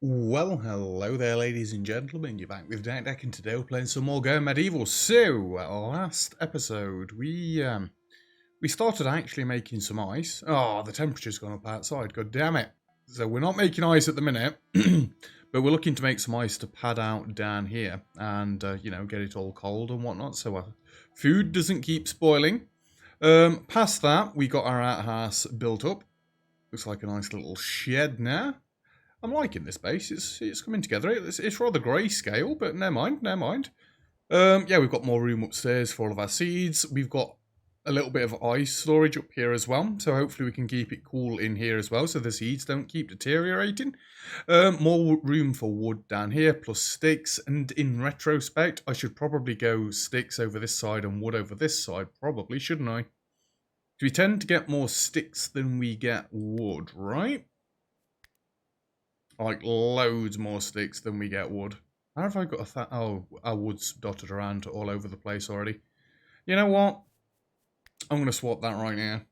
Well, hello there, ladies and gentlemen. You're back with Deck, and today we're playing some more Go Medieval. So, last episode, we started actually making some ice. Oh, the temperature's gone up outside. God damn it! So we're not making ice at the minute, but we're looking to make some ice to pad out down here, and get it all cold and whatnot, so our food doesn't keep spoiling. Past that, we got our outhouse built up. Looks like a nice little shed now. I'm liking this base. It's coming together. It's rather grayscale, but never mind, never mind. Yeah, we've got more room upstairs for all of our seeds. We've got a little bit of ice storage up here as well, so hopefully we can keep it cool in here as well, so the seeds don't keep deteriorating. More room for wood down here, plus sticks, and in retrospect, I should probably go sticks over this side and wood over this side, probably, shouldn't I? We tend to get more sticks than we get wood, right? Like, loads more sticks than we get wood. How have I got oh, our wood's dotted around all over the place already. You know what? I'm going to swap that right now.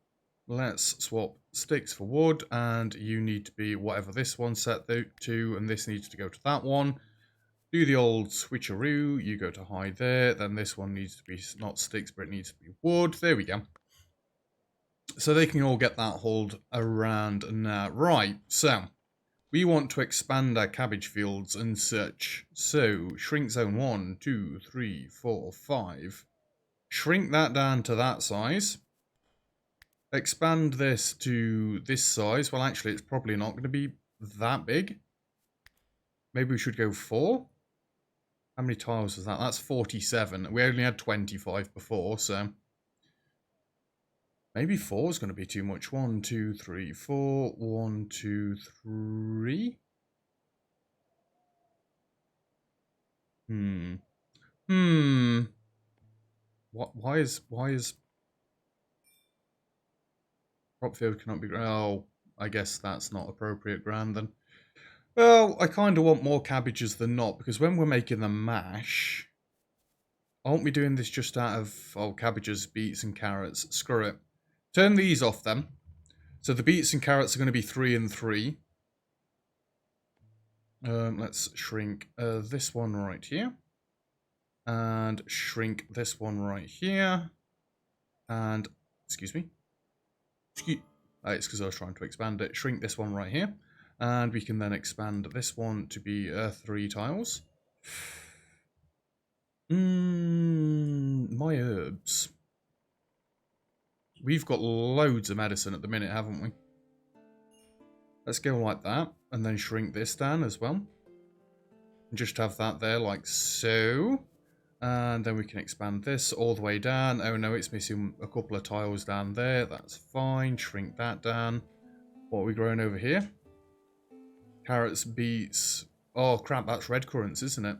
Let's swap sticks for wood, and you need to be whatever this one's set to, and this needs to go to that one. Do the old switcheroo, you go to hide there, then this one needs to be not sticks, but it needs to be wood. There we go. So they can all get that hauled around now. Right, so we want to expand our cabbage fields and such. So, shrink zone 1, 2, 3, 4, 5. Shrink that down to that size. Expand this to this size. Well, actually, it's probably not going to be that big. Maybe we should go 4. How many tiles is that? That's 47. We only had 25 before, so maybe 4 is going to be too much. 1, 2, 3, 4. 1, 2, 3. Why is crop field cannot be? Oh, I guess that's not appropriate ground then. Well, I kind of want more cabbages than not, because when we're making the mash, aren't we doing this just out of cabbages, beets, and carrots? Screw it. Turn these off then. So the beets and carrots are going to be 3 and 3. Let's shrink this one right here. And shrink this one right here. And, excuse me. It's because I was trying to expand it. Shrink this one right here. And we can then expand this one to be 3 tiles. My herbs. We've got loads of medicine at the minute, haven't we? Let's go like that. And then shrink this down as well. And just have that there like so. And then we can expand this all the way down. Oh no, it's missing a couple of tiles down there. That's fine. Shrink that down. What are we growing over here? Carrots, beets. Oh crap, that's red currants, isn't it?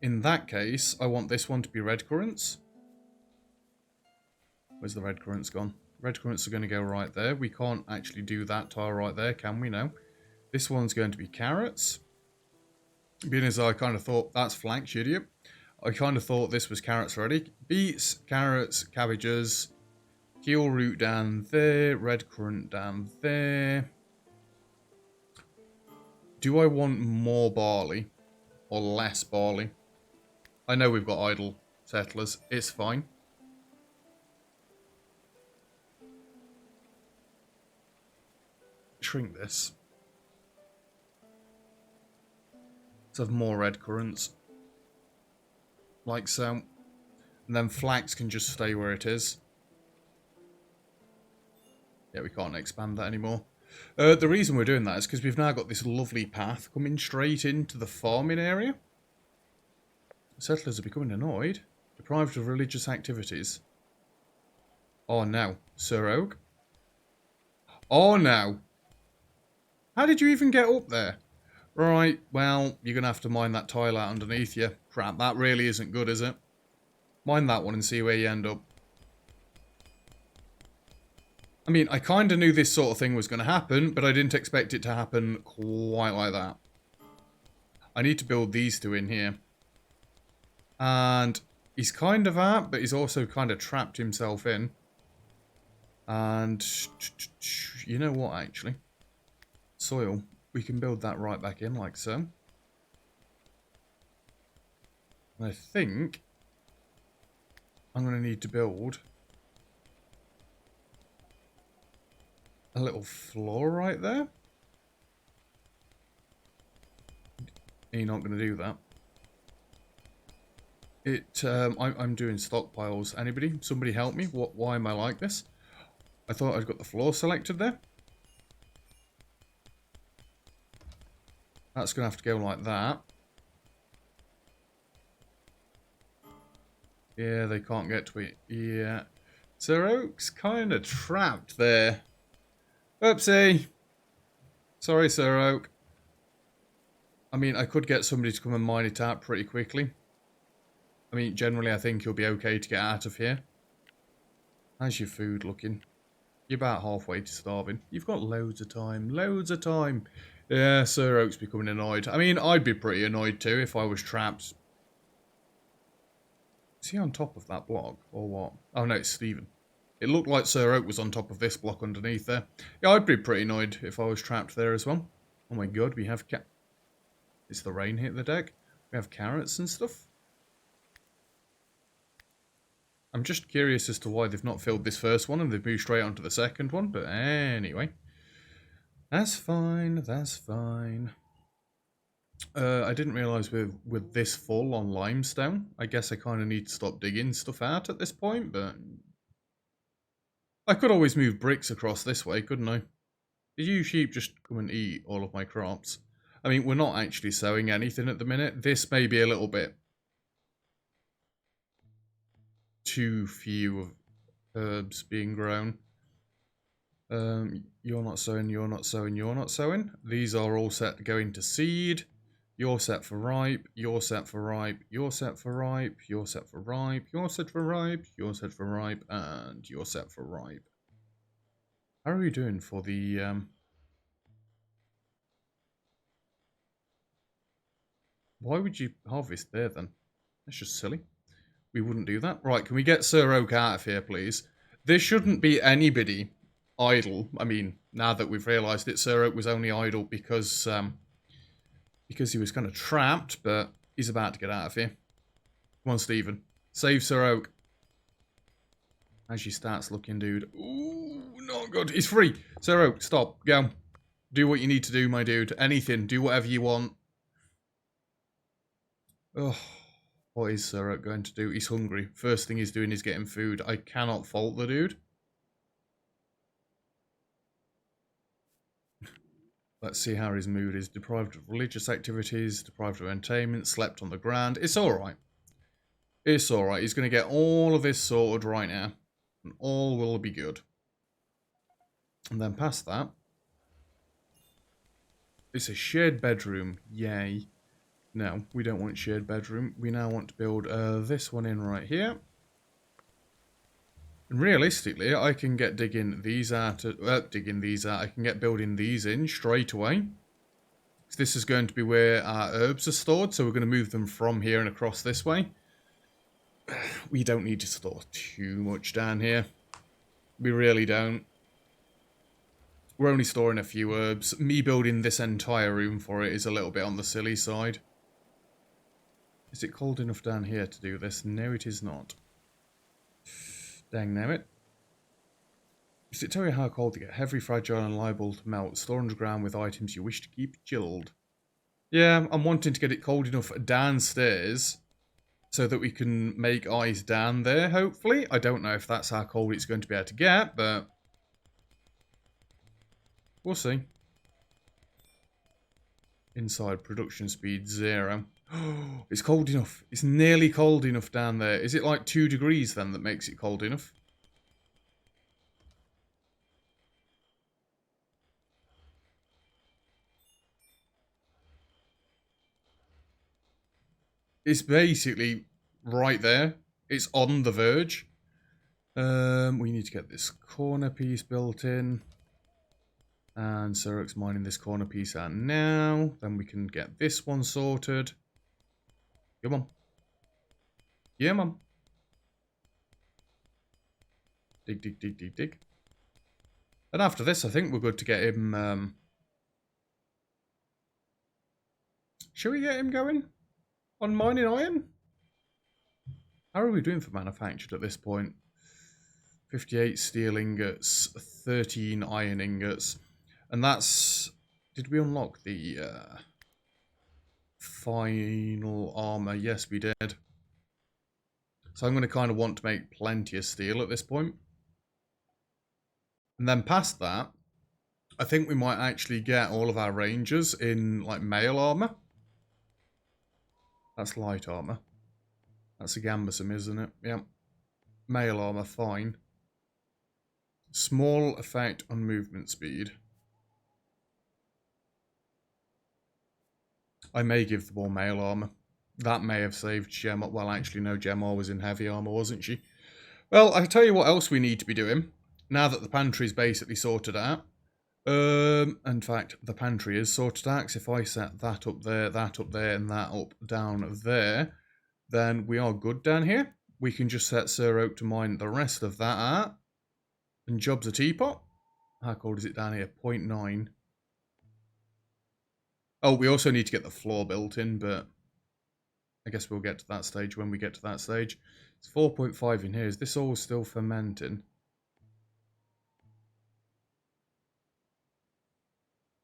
In that case, I want this one to be red currants. Where's the red currants gone? Red currants are going to go right there. We can't actually do that tile right there, can we? No. This one's going to be carrots. Being as I kind of thought, that's flax, you idiot. I kind of thought this was carrots already. Beets, carrots, cabbages, keel root down there, red currant down there. Do I want more barley or less barley? I know we've got idle settlers. It's fine. Shrink this. Let's have more red currants. Like so. And then flax can just stay where it is. Yeah, we can't expand that anymore. The reason we're doing that is because we've now got this lovely path coming straight into the farming area. Settlers are becoming annoyed. Deprived of religious activities. Oh no. Sir Oak? Oh no. How did you even get up there? Right, well, you're going to have to mine that tile out underneath you. Crap, that really isn't good, is it? Mine that one and see where you end up. I mean, I kind of knew this sort of thing was going to happen, but I didn't expect it to happen quite like that. I need to build these two in here. And he's kind of out, but he's also kind of trapped himself in. And you know what, actually? Soil. we can build that right back in like so. I think I'm going to need to build a little floor right there. You're not going to do that. I'm doing stockpiles. Anybody? Somebody help me? Why am I like this? I thought I'd got the floor selected there. That's going to have to go like that. Yeah, they can't get to it. Yeah. Sir Oak's kind of trapped there. Oopsie. Sorry, Sir Oak. I mean, I could get somebody to come and mine it out pretty quickly. I mean, generally, I think you'll be okay to get out of here. How's your food looking? You're about halfway to starving. You've got loads of time. Loads of time. Yeah, Sir Oak's becoming annoyed. I mean, I'd be pretty annoyed too if I was trapped. Is he on top of that block? Or what? Oh, no, it's Stephen. It looked like Sir Oak was on top of this block underneath there. Yeah, I'd be pretty annoyed if I was trapped there as well. Oh my god, we have It's the rain hit the deck. We have carrots and stuff. I'm just curious as to why they've not filled this first one and they've moved straight onto the second one. But anyway. That's fine, that's fine. I didn't realise with this full on limestone, I guess I kind of need to stop digging stuff out at this point, but I could always move bricks across this way, couldn't I? Did you sheep just come and eat all of my crops? I mean, we're not actually sowing anything at the minute. This may be a little bit too few herbs being grown. You're not sowing, you're not sowing, you're not sowing. These are all set to go into seed. You're set for ripe, you're set for ripe, you're set for ripe, you're set for ripe, you're set for ripe, you're set for ripe, and you're set for ripe. How are we doing for the, Why would you harvest there then? That's just silly. We wouldn't do that. Right, can we get Sir Oak out of here, please? There shouldn't be anybody idle. I mean, now that we've realised it, Sir Oak was only idle because he was kind of trapped, but he's about to get out of here. Come on, Stephen. Save Sir Oak. As she starts looking, dude. Ooh, not good. He's free. Sir Oak, stop. Go. Do what you need to do, my dude. Anything. Do whatever you want. Oh, what is Sir Oak going to do? He's hungry. First thing he's doing is getting food. I cannot fault the dude. Let's see how his mood is. Deprived of religious activities, deprived of entertainment, slept on the ground. It's alright. It's alright. He's going to get all of this sorted right now. And all will be good. And then past that, it's a shared bedroom. Yay. No, we don't want shared bedroom. We now want to build this one in right here. And realistically, I can get digging these out. I can get building these in straight away. This is going to be where our herbs are stored, so we're going to move them from here and across this way. We don't need to store too much down here. We really don't. We're only storing a few herbs. Me building this entire room for it is a little bit on the silly side. Is it cold enough down here to do this? No, it is not. Dang nabbit. it. Does it tell you how cold to get? Heavy, fragile, and liable to melt. Store underground with items you wish to keep chilled. Yeah, I'm wanting to get it cold enough downstairs so that we can make ice down there, hopefully. I don't know if that's how cold it's going to be able to get, but we'll see. Inside production speed 0. It's cold enough. It's nearly cold enough down there. Is it like 2 degrees then that makes it cold enough? It's basically right there. It's on the verge. We need to get this corner piece built in. And Sir Oak's mining this corner piece out now. Then we can get this one sorted. Come on. Yeah, mum. Dig, dig, dig, dig, dig. And after this, I think we're good to get him Shall we get him going on mining iron? How are we doing for manufactured at this point? 58 steel ingots, 13 iron ingots. And that's... Did we unlock the final armor? Yes, we did. So I'm going to kind of want to make plenty of steel at this point. And then past that, I think we might actually get all of our rangers in, like, mail armor. That's light armor. That's a gambusum, isn't it? Yep. Mail armor, fine. Small effect on movement speed. I may give them all mail armor. That may have saved Gemma. Well, actually, no, Gemma was in heavy armor, wasn't she? Well, I tell you what else we need to be doing. Now that the pantry's basically sorted out. In fact, the pantry is sorted out. 'Cause if I set that up there, and that up down there, then we are good down here. We can just set Sir Oak to mine the rest of that out. And job's a teapot. How cold is it down here? 0.9. Oh, we also need to get the floor built in, but I guess we'll get to that stage when we get to that stage. It's 4.5 in here. Is this all still fermenting?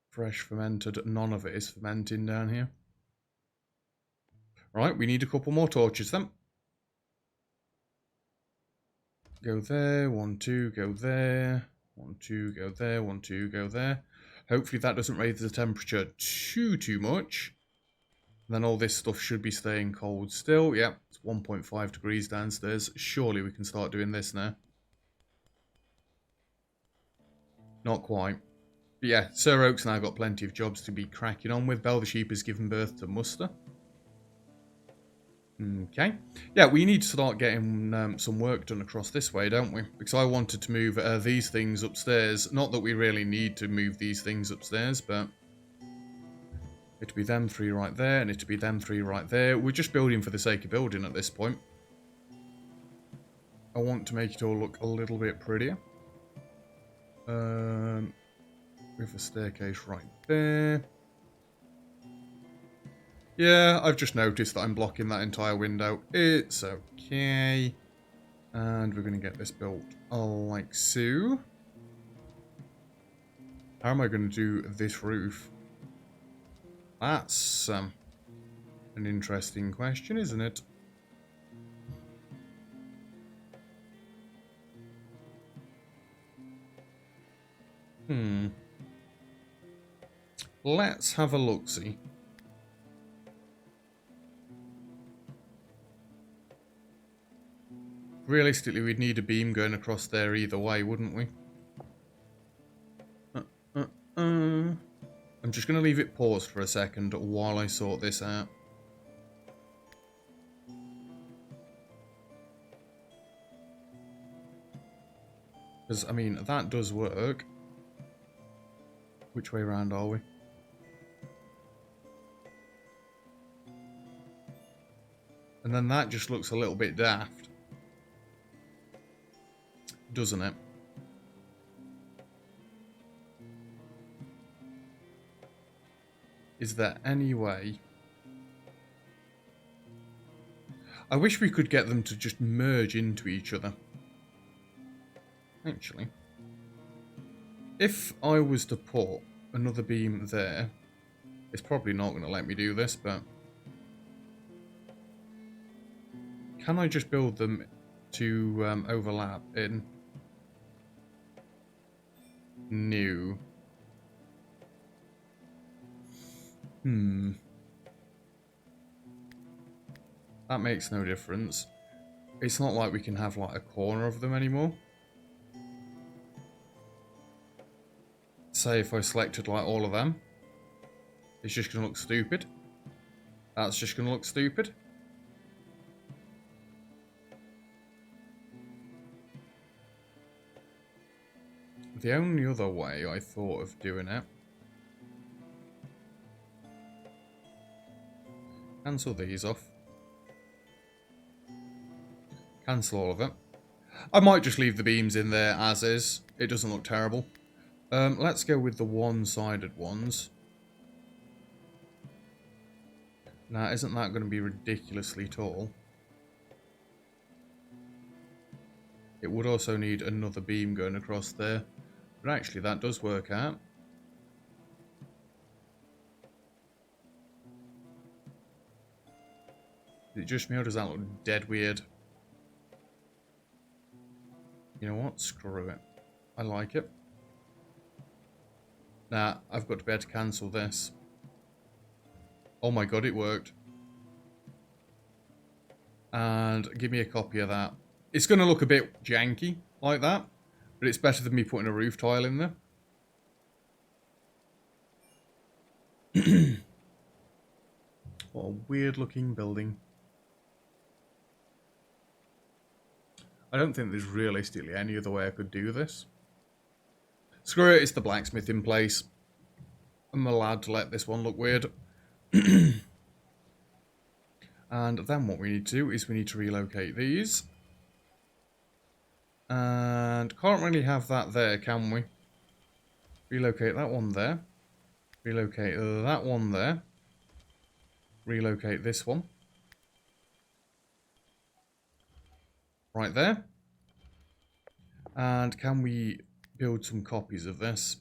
Fresh fermented. None of it is fermenting down here. Right, we need a couple more torches then. Go there, 1, 2, go there. 1, 2, go there, 1, 2, go there. Hopefully that doesn't raise the temperature too much. And then all this stuff should be staying cold still. Yep, it's 1.5 degrees downstairs. Surely we can start doing this now. Not quite. But yeah, Sir Oak's now got plenty of jobs to be cracking on with. Bell the Sheep has given birth to Muster. Okay. Yeah, we need to start getting some work done across this way, don't we? Because I wanted to move these things upstairs. Not that we really need to move these things upstairs, but it'd be them 3 right there, and it'd be them 3 right there. We're just building for the sake of building at this point. I want to make it all look a little bit prettier. With a staircase right there. Yeah, I've just noticed that I'm blocking that entire window. It's okay. And we're going to get this built like so. How am I going to do this roof? That's an interesting question, isn't it? Let's have a look-see. Realistically, we'd need a beam going across there either way, wouldn't we? I'm just going to leave it paused for a second while I sort this out. Because, I mean, that does work. Which way around are we? And then that just looks a little bit daft. Doesn't it? Is there any way? I wish we could get them to just merge into each other. Actually, if I was to put another beam there, it's probably not going to let me do this, but can I just build them to overlap in new? That makes no difference. It's not like we can have like a corner of them anymore. Say if I selected like all of them, it's just going to look stupid. That's just going to look stupid. The only other way I thought of doing it... Cancel these off. Cancel all of it. I might just leave the beams in there as is. It doesn't look terrible. Let's go with the one-sided ones. Now, isn't that going to be ridiculously tall? It would also need another beam going across there. But actually, that does work out. Is it just me or does that look dead weird? You know what? Screw it. I like it. Nah, I've got to be able to cancel this. Oh my god, it worked. And give me a copy of that. It's going to look a bit janky like that, but it's better than me putting a roof tile in there. What a weird looking building. I don't think there's realistically any other way I could do this. Screw it, it's the blacksmith in place. I'm allowed to let this one look weird. And then what we need to do is we need to relocate these. And can't really have that there, can we? Relocate that one there. Relocate that one there. Relocate this one. Right there. And can we build some copies of this?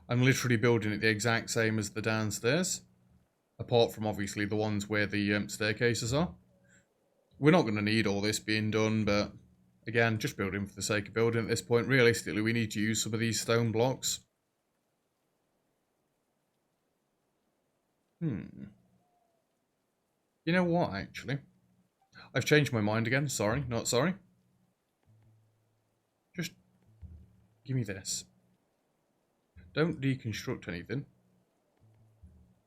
I'm literally building it the exact same as the downstairs. Apart from obviously the ones where the staircases are. We're not going to need all this being done, but again, just building for the sake of building at this point. Realistically, we need to use some of these stone blocks. You know what, actually? I've changed my mind again. Sorry, not sorry. Just give me this. Don't deconstruct anything.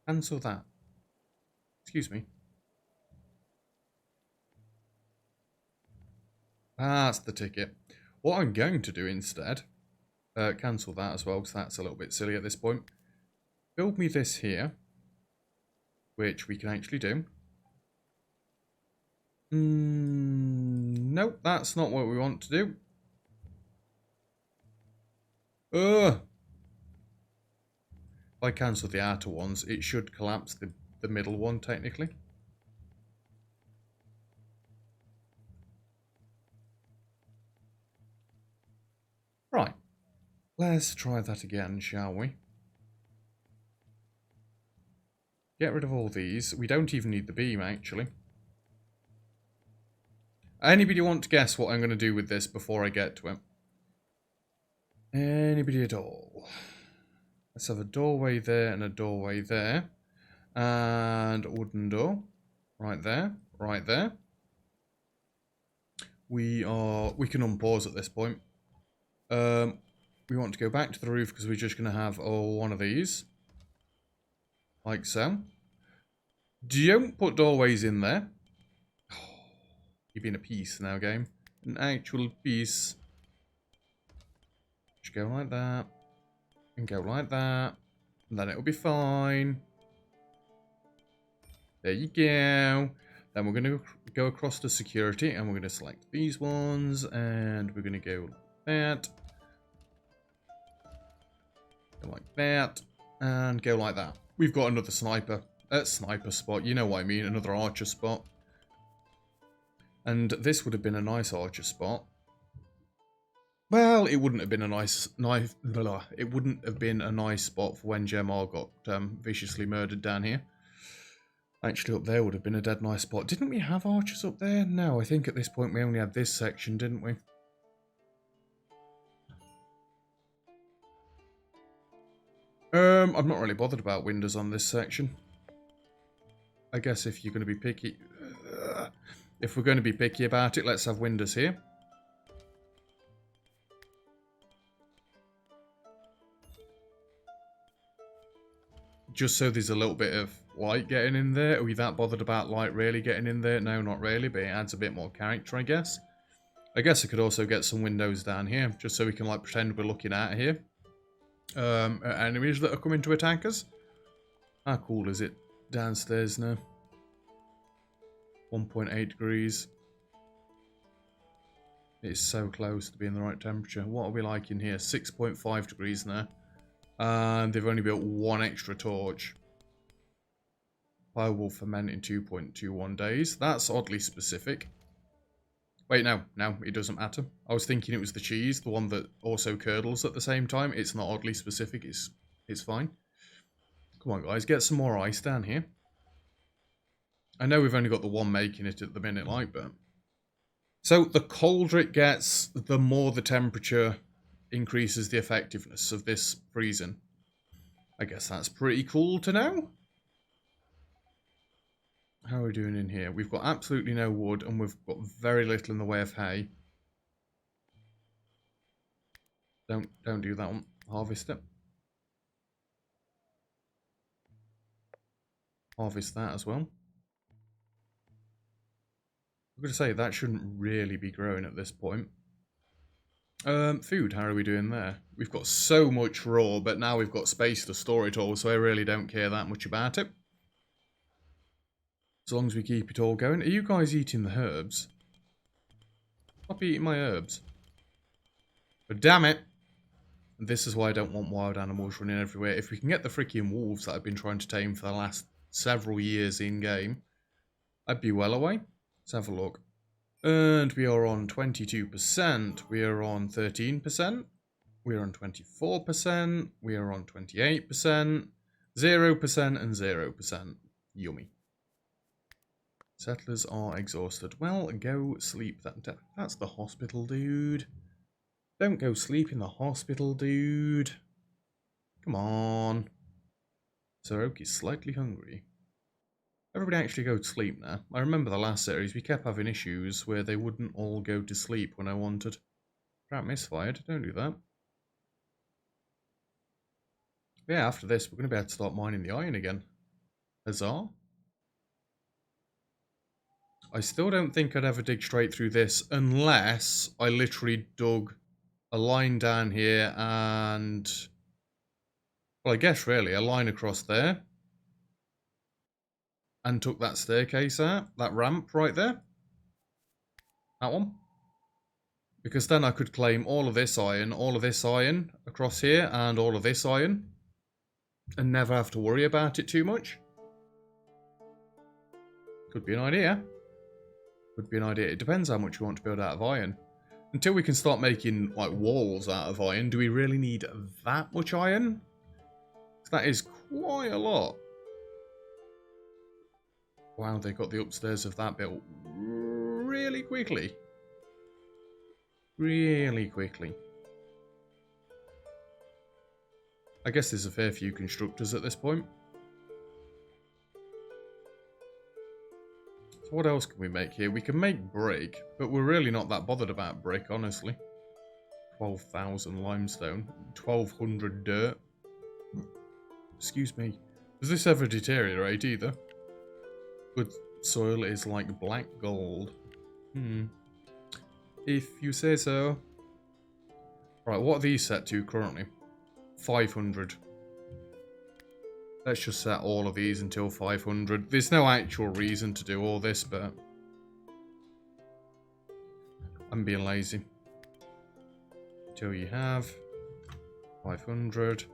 Cancel that. Excuse me. That's the ticket. What I'm going to do instead, cancel that as well, because that's a little bit silly at this point. Build me this here, which we can actually do. Nope, that's not what we want to do. If I cancel the outer ones, it should collapse the middle one, technically. Right. Let's try that again, shall we? Get rid of all these. We don't even need the beam, actually. Anybody want to guess what I'm going to do with this before I get to it? Anybody at all? Let's have a doorway there and a doorway there. And a wooden door. Right there. Right there. We can unpause at this point. We want to go back to the roof because we're just going to have one of these. Like so. Don't put doorways in there. You're being a piece now, game. An actual piece. Just go like that. And go like that. And then it'll be fine. There you go. Then we're going to go across to security. And we're going to select these ones. And we're going to go like that. Go like that. And go like that. We've got another sniper spot. You know what I mean. Another archer spot. And this would have been a nice archer spot. Well, it wouldn't have been a nice it wouldn't have been a nice spot for when Gemar got viciously murdered down here. Actually, up there would have been a dead nice spot. Didn't we have archers up there? No, I think at this point we only had this section, didn't we? I'm not really bothered about windows on this section. I guess if you're going to be picky... if we're going to be picky about it, let's have windows here. Just so there's a little bit of light getting in there. Are we that bothered about light really getting in there? No, not really, but it adds a bit more character, I guess. I guess I could also get some windows down here, just so we can like pretend we're looking out here. At enemies that are coming to attack us. How cool is it downstairs now? 1.8 degrees. It's so close to being the right temperature. What are we like in here? 6.5 degrees now. And they've only built one extra torch. Pie will ferment in 2.21 days. That's oddly specific. Wait, no, it doesn't matter. I was thinking it was the cheese, the one that also curdles at the same time. It's not oddly specific, it's fine. Come on, guys, get some more ice down here. I know we've only got the one making it at the minute, like, but... So, the colder it gets, the more the temperature increases the effectiveness of this freezing. I guess that's pretty cool to know. How are we doing in here? We've got absolutely no wood, and we've got very little in the way of hay. Don't do that one. Harvest it. Harvest that as well. I'm going to say that shouldn't really be growing at this point. Food, how are we doing there? We've got so much raw, but now we've got space to store it all, so I really don't care that much about it. As long as we keep it all going. Are you guys eating the herbs? Stop eating my herbs. But damn it! This is why I don't want wild animals running everywhere. If we can get the freaking wolves that I've been trying to tame for the last several years in-game, I'd be well away. Let's have a look. And we are on 22%. We are on 13%. We are on 24%. We are on 28%. 0% and 0%. Yummy. Settlers are exhausted. Well, go sleep. That's the hospital, dude. Don't go sleep in the hospital, dude. Come on. Sir Oak is slightly hungry. Everybody actually go to sleep now. I remember the last series, we kept having issues where they wouldn't all go to sleep when I wanted. Crap, misfired. Don't do that. Yeah, after this, we're going to be able to start mining the iron again. Huzzah. I still don't think I'd ever dig straight through this unless I literally dug a line down here and... Well, I guess really a line across there. And took that staircase out, that ramp right there. That one. Because then I could claim all of this iron across here, and all of this iron. And never have to worry about it too much. Could be an idea. Could be an idea. It depends how much you want to build out of iron. Until we can start making, like, walls out of iron, do we really need that much iron? That is quite a lot. Wow, they got the upstairs of that built really quickly. Really quickly. I guess there's a fair few constructors at this point. So what else can we make here? We can make brick, but we're really not that bothered about brick, honestly. 12,000 limestone, 1,200 dirt. Excuse me. Does this ever deteriorate either? Good soil is like black gold. If you say so. Right, what are these set to currently? 500. Let's just set all of these until 500. There's no actual reason to do all this, but I'm being lazy. Until you have 500.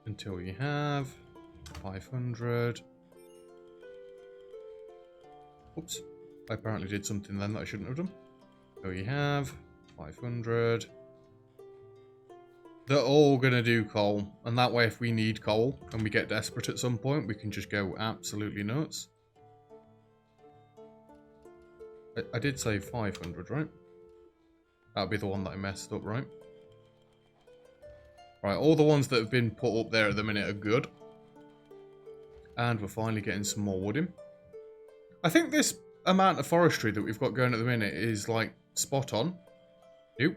Until you have 500. Oops. I apparently did something then that I shouldn't have done. Until you have 500. They're all going to do coal. And that way if we need coal and we get desperate at some point, we can just go absolutely nuts. I did say 500, right? That'll be the one that I messed up, right? Right, all the ones that have been put up there at the minute are good. And we're finally getting some more wood in. I think this amount of forestry that we've got going at the minute is, like, spot on. Nope.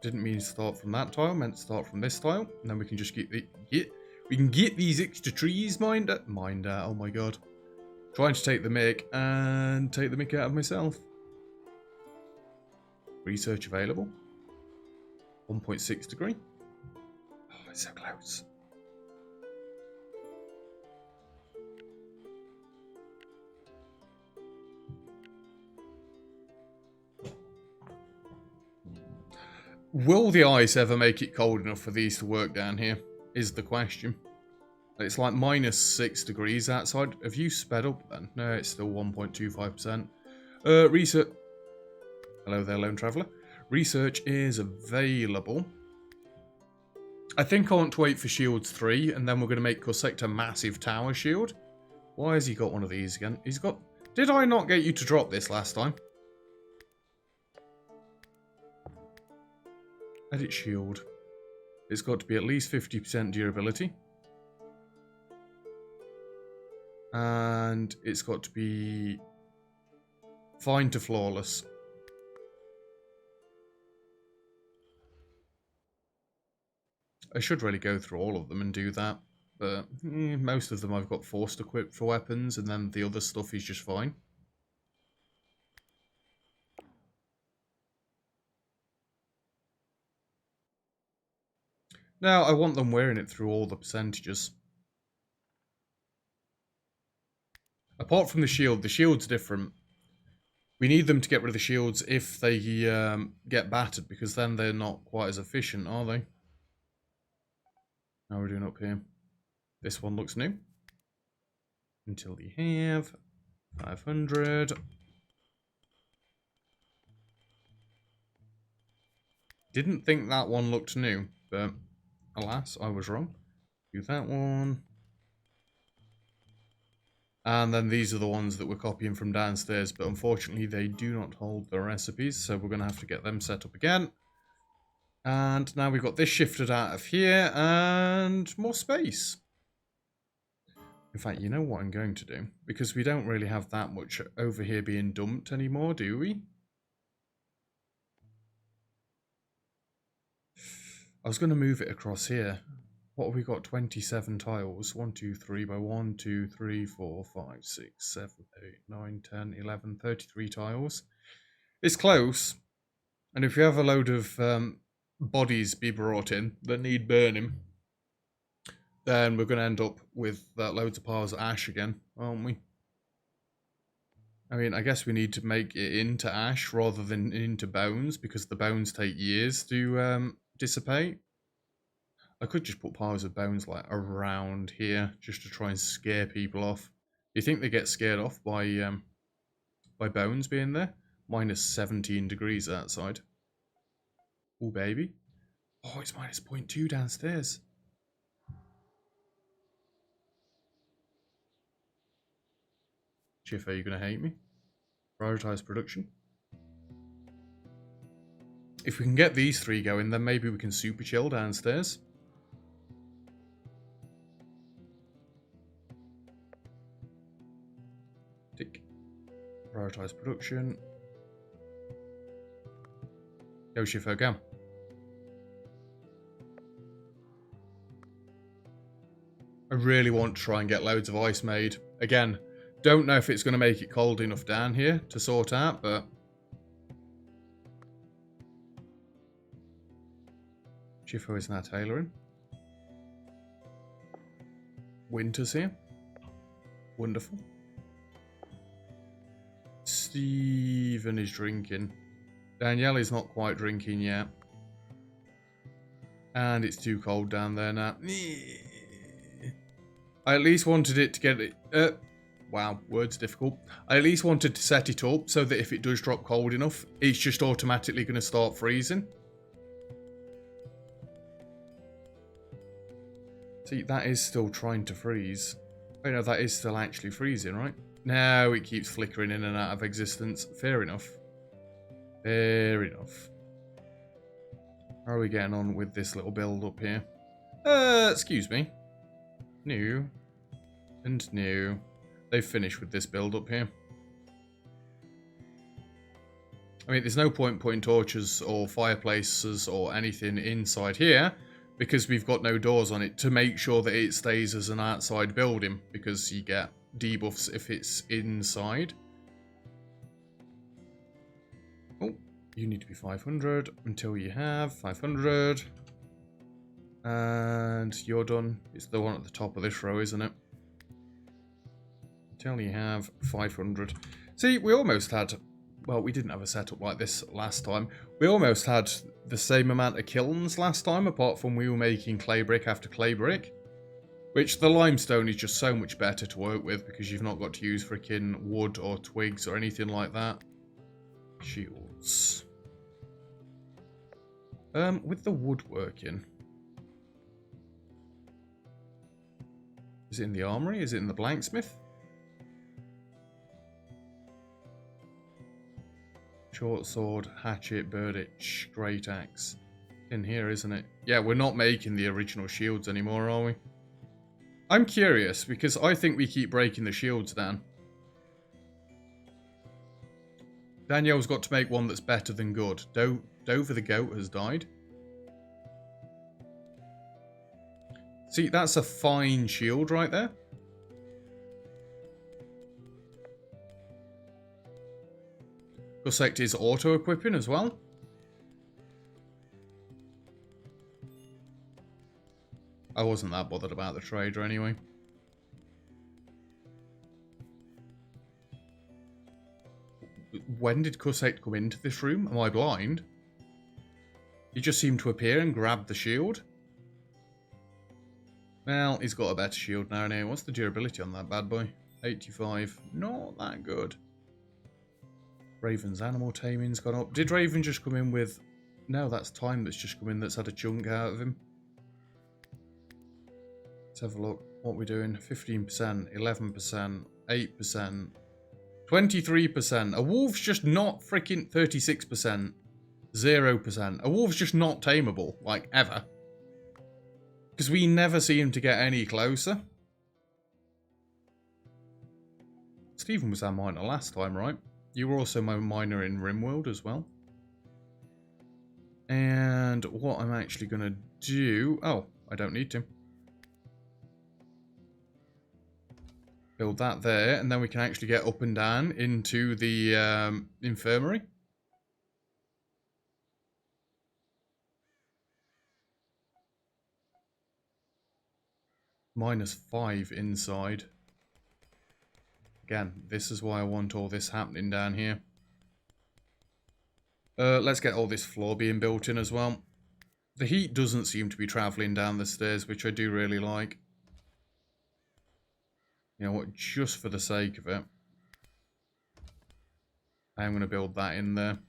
Didn't mean to start from that tile, meant to start from this tile. And then we can just we can get these extra trees mined out. Oh my god. Trying to take the mick and take the mick out of myself. Research available. 1.6 degree. Oh, it's so close. Will the ice ever make it cold enough for these to work down here? is the question. It's like -6 degrees outside. Have you sped up then? No, it's still 1.25%. Research. Hello there, lone traveller. Research is available. I think I want to wait for Shields 3, and then we're going to make Corsair a massive tower shield. Why has he got one of these again? He's got... Did I not get you to drop this last time? Edit shield. It's got to be at least 50% durability. And it's got to be fine to flawless. I should really go through all of them and do that. But most of them I've got forced equipped for weapons, and then the other stuff is just fine. Now, I want them wearing it through all the percentages. Apart from the shield's different. We need them to get rid of the shields if they get battered, because then they're not quite as efficient, are they? How are we doing up here? This one looks new. Until you have 500. Didn't think that one looked new, but alas, I was wrong. Do that one. And then these are the ones that we're copying from downstairs, but unfortunately they do not hold the recipes, so we're going to have to get them set up again. And now we've got this shifted out of here, and more space. In fact, you know what I'm going to do? Because we don't really have that much over here being dumped anymore, do we? I was going to move it across here. What have we got? 27 tiles. 1, 2, 3 by 1, 2, 3, 4, 5, 6, 7, 8, 9, 10, 11, 33 tiles. It's close. And if you have a load of bodies be brought in that need burning, then we're going to end up with loads of piles of ash again, aren't we? I mean, I guess we need to make it into ash rather than into bones, because the bones take years to dissipate. I could just put piles of bones like around here just to try and scare people off. Do you think they get scared off by bones being there? -17 degrees outside. Oh, baby. Oh, it's -0.2 downstairs. Chief, are you going to hate me? Prioritize production. If we can get these 3 going, then maybe we can super chill downstairs. Tick. Prioritize production. Go, Shifo, go. I really want to try and get loads of ice made. Again, don't know if it's going to make it cold enough down here to sort out, but... Shifo is now tailoring. Winter's here. Wonderful. Stephen is drinking. Danielle is not quite drinking yet. And it's too cold down there now. I at least wanted it to get it... wow, words difficult. I at least wanted to set it up so that if it does drop cold enough, it's just automatically going to start freezing. See, that is still trying to freeze. Oh no, that is still actually freezing, right? No, it keeps flickering in and out of existence. Fair enough. Fair enough. How are we getting on with this little build up here? Excuse me. New. And new. They've finished with this build up here. I mean, there's no point putting torches or fireplaces or anything inside here, because we've got no doors on it to make sure that it stays as an outside building, because you get debuffs if it's inside. Oh, you need to be 500 until you have 500. And you're done. It's the one at the top of this row, isn't it? Until you have 500. See, we almost had Well, we didn't have a setup like this last time. We almost had the same amount of kilns last time, apart from we were making clay brick after clay brick. Which the limestone is just so much better to work with because you've not got to use freaking wood or twigs or anything like that. Shields. With the woodworking. Is it in the armory? Is it in the blacksmith? Short sword, hatchet, birditch, great axe. In here, isn't it? Yeah, we're not making the original shields anymore, are we? I'm curious, because I think we keep breaking the shields down. Danielle's got to make one that's better than good. Dover the goat has died. See, that's a fine shield right there. Corsair is auto-equipping as well. I wasn't that bothered about the trader anyway. When did Corsair come into this room? Am I blind? He just seemed to appear and grab the shield. Well, he's got a better shield now anyway. What's the durability on that bad boy? 85. Not that good. Raven's animal taming's gone up. Did Raven just come in with... No, that's Time that's just come in that's had a chunk out of him. Let's have a look. What we're doing. 15%, 11%, 8%, 23%. A wolf's just not freaking 36%. 0%. A wolf's just not tameable, like, ever. Because we never seem to get any closer. Stephen was our miner last time, right? You were also my miner in RimWorld as well. And what I'm actually going to do... Oh, I don't need to. Build that there, and then we can actually get up and down into the infirmary. -5 inside. Again, this is why I want all this happening down here. Let's get all this floor being built in as well. The heat doesn't seem to be travelling down the stairs, which I do really like. You know what, just for the sake of it, I'm going to build that in there.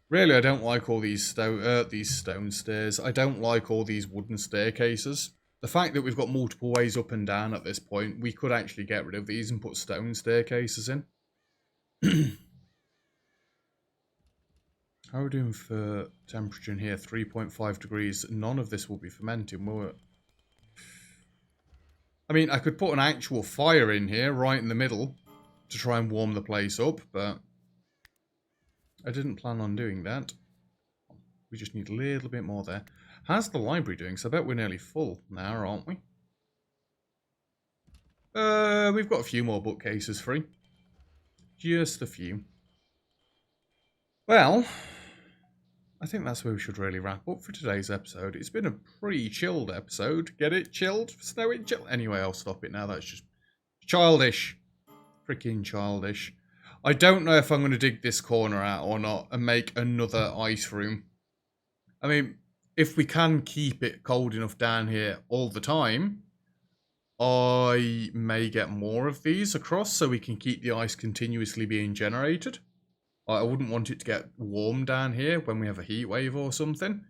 Really, I don't like all these stone stairs. I don't like all these wooden staircases. The fact that we've got multiple ways up and down at this point, we could actually get rid of these and put stone staircases in. How are we doing for temperature in here? 3.5 degrees. None of this will be fermenting, will it? I mean, I could put an actual fire in here, right in the middle, to try and warm the place up, but I didn't plan on doing that. We just need a little bit more there. How's the library doing? So I bet we're nearly full now, aren't we? We've got a few more bookcases free. Just a few. Well, I think that's where we should really wrap up for today's episode. It's been a pretty chilled episode. Get it? Chilled? Snowy? Chill. Anyway, I'll stop it now. That's just childish. Freaking childish. I don't know if I'm going to dig this corner out or not and make another ice room. I mean, if we can keep it cold enough down here all the time, I may get more of these across so we can keep the ice continuously being generated. I wouldn't want it to get warm down here when we have a heat wave or something.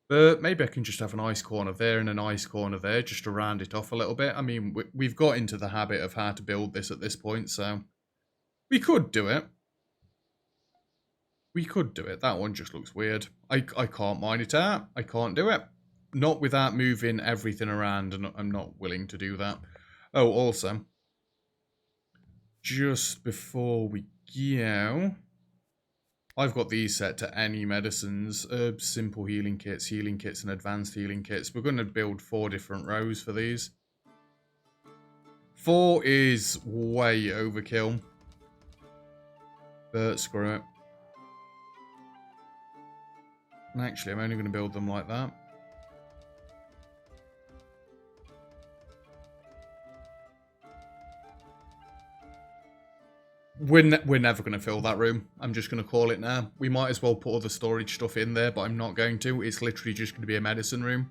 But maybe I can just have an ice corner there and an ice corner there just to round it off a little bit. I mean, we've got into the habit of how to build this at this point, so we could do it. We could do it. That one just looks weird. I can't mine it out. I can't do it. Not without moving everything around, and I'm not willing to do that. Oh, also, just before we go, I've got these set to any medicines, herbs, simple healing kits, and advanced healing kits. We're going to build 4 different rows for these. 4 is way overkill, but screw it. And actually, I'm only going to build them like that. We're never going to fill that room. I'm just going to call it now. We might as well put other storage stuff in there, but I'm not going to. It's literally just going to be a medicine room.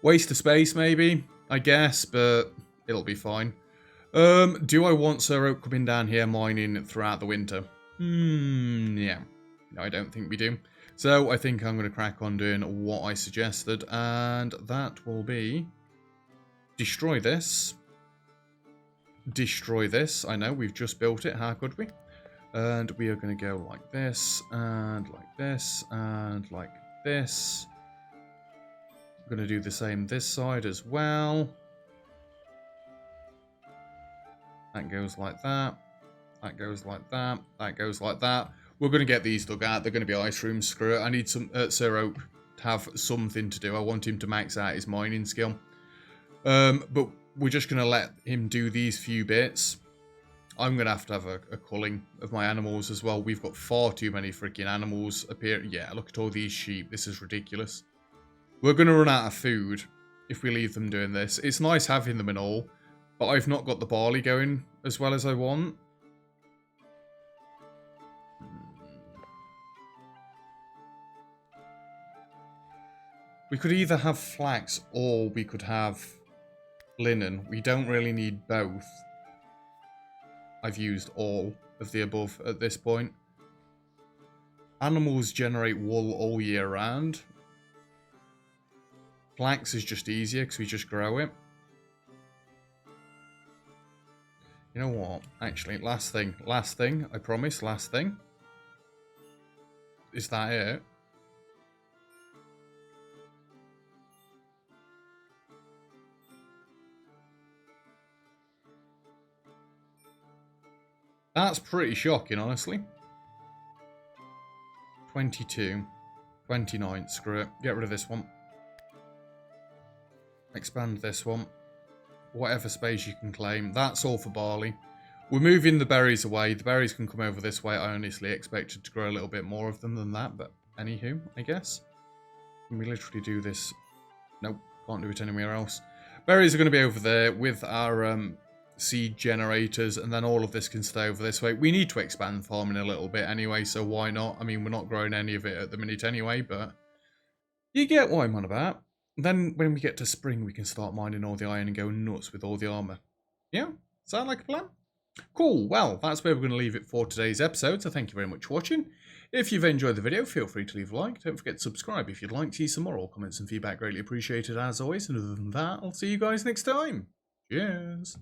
Waste of space, maybe, I guess, but it'll be fine. Do I want Sir Oak coming down here mining throughout the winter? Yeah. No, I don't think we do. So I think I'm going to crack on doing what I suggested, and that will be destroy this. Destroy this. I know, we've just built it. How could we? And we are going to go like this, and like this, and like this. I'm going to do the same this side as well. That goes like that. That goes like that. That goes like that. We're going to get these dug out. They're going to be ice rooms. Screw it. I need some Sir Oak to have something to do. I want him to max out his mining skill. But we're just going to let him do these few bits. I'm going to have a culling of my animals as well. We've got far too many freaking animals appearing. Yeah, look at all these sheep. This is ridiculous. We're going to run out of food if we leave them doing this. It's nice having them and all, but I've not got the barley going as well as I want. We could either have flax or we could have linen. We don't really need both. I've used all of the above at this point. Animals generate wool all year round. Flax is just easier because we just grow it. You know what? Actually, last thing, I promise, last thing. Is that it? That's pretty shocking, honestly. 22. 29, screw it. Get rid of this one. Expand this one. Whatever space you can claim. That's all for barley. We're moving the berries away. The berries can come over this way. I honestly expected to grow a little bit more of them than that, but anywho, I guess. Can we literally do this? Nope, can't do it anywhere else. Berries are going to be over there with our seed generators, and then all of this can stay over this way. We need to expand farming a little bit anyway, so why not? I mean, we're not growing any of it at the minute anyway, but you get what I'm on about. Then when we get to spring, we can start mining all the iron and go nuts with all the armor. Yeah? Sound like a plan? Cool. Well, that's where we're going to leave it for today's episode, so thank you very much for watching. If you've enjoyed the video, feel free to leave a like. Don't forget to subscribe if you'd like to see some more. All comments and feedback greatly appreciated as always. And other than that, I'll see you guys next time. Cheers.